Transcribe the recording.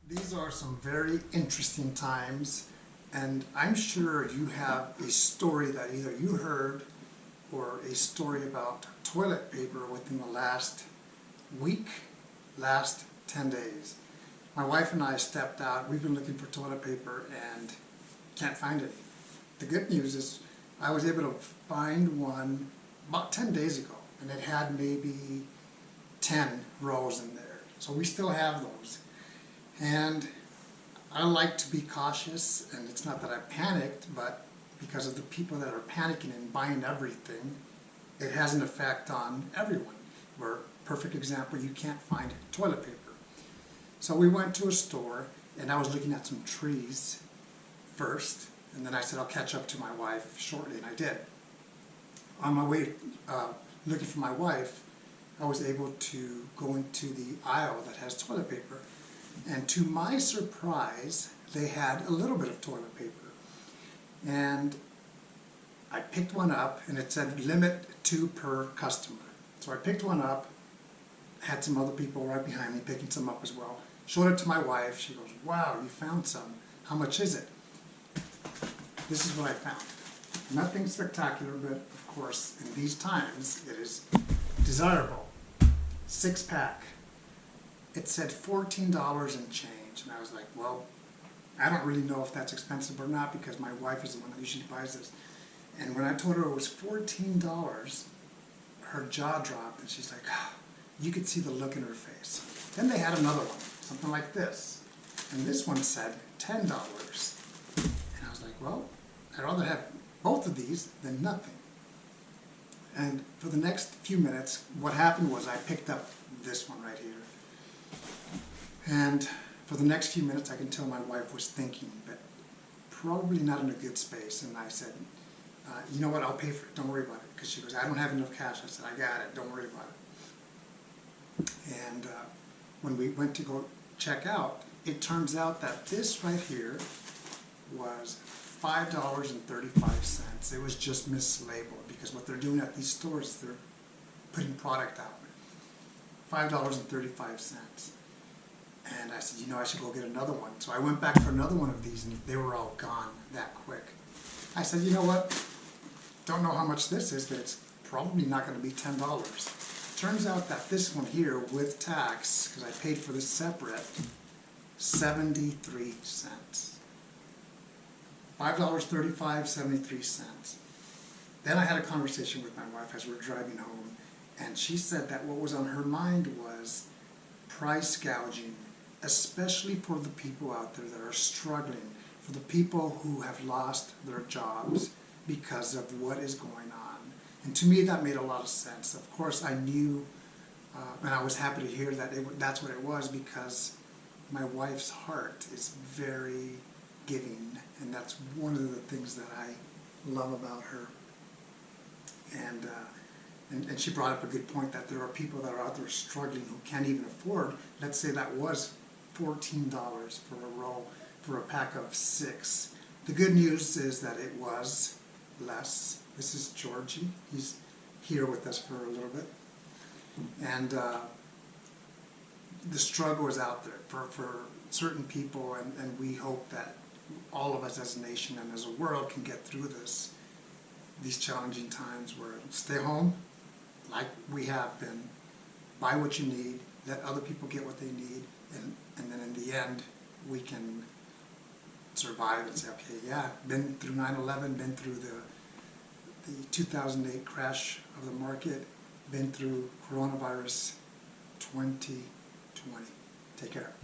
These are some very interesting times, and I'm sure you have a story that either you heard or a story about toilet paper within the last week, last 10 days. My wife and I stepped out. We've been looking for toilet paper and can't find any. The good news is I was able to find one about 10 days ago, and it had maybe 10 rolls in there. So we still have those. And I like to be cautious, and it's not that I panicked, but because of the people that are panicking and buying everything, it has an effect on everyone. Where, perfect example, you can't find toilet paper. So we went to a store, and I was looking at some trees first, and then I said I'll catch up to my wife shortly, and I did. On my way looking for my wife, I was able to go into the aisle that has toilet paper. And to my surprise, they had a little bit of toilet paper. And I picked one up, and it said limit 2 per customer. So I picked one up, had some other people right behind me picking some up as well. Showed it to my wife. She goes, "Wow, you found some. How much is it?" This is what I found. Nothing spectacular, but of course, in these times, it is desirable. 6-pack. It said $14 and change, and I was like, well, I don't really know if that's expensive or not because my wife is the one that usually buys this. And when I told her it was $14, her jaw dropped, and she's like, oh, you could see the look in her face. Then they had another one, something like this, and this one said $10. And I was like, well, I'd rather have both of these than nothing. And for the next few minutes, what happened was I picked up this one right here. And for the next few minutes, I can tell my wife was thinking, but probably not in a good space. And I said, you know what, I'll pay for it, don't worry about it. Because she goes, I don't have enough cash. I said, I got it, don't worry about it. And when we went to go check out, it turns out that this right here was $5.35. It was just mislabeled because what they're doing at these stores is they're putting product out. $5.35. And I said, you know, I should go get another one. So I went back for another one of these, and they were all gone that quick. I said, you know what? Don't know how much this is, but it's probably not going to be $10. Turns out that this one here, with tax, because I paid for this separate, 73 cents. $5.35, 73 cents. Then I had a conversation with my wife as we were driving home, and she said that what was on her mind was price gouging, especially for the people out there that are struggling, for the people who have lost their jobs because of what is going on. And to me, that made a lot of sense. Of course, I knew, and I was happy to hear that that's what it was, because my wife's heart is very giving, and that's one of the things that I love about her. And she brought up a good point that there are people that are out there struggling who can't even afford, let's say that was $14 for a roll, for a pack of 6. The good news is that it was less. This is Georgie. He's here with us for a little bit. And the struggle is out there for certain people, and we hope that all of us as a nation and as a world can get through these challenging times where stay home, like we have been, buy what you need, let other people get what they need, and then in the end, we can survive and say, okay, yeah, been through 9/11, been through the 2008 crash of the market, been through coronavirus 2020. Take care.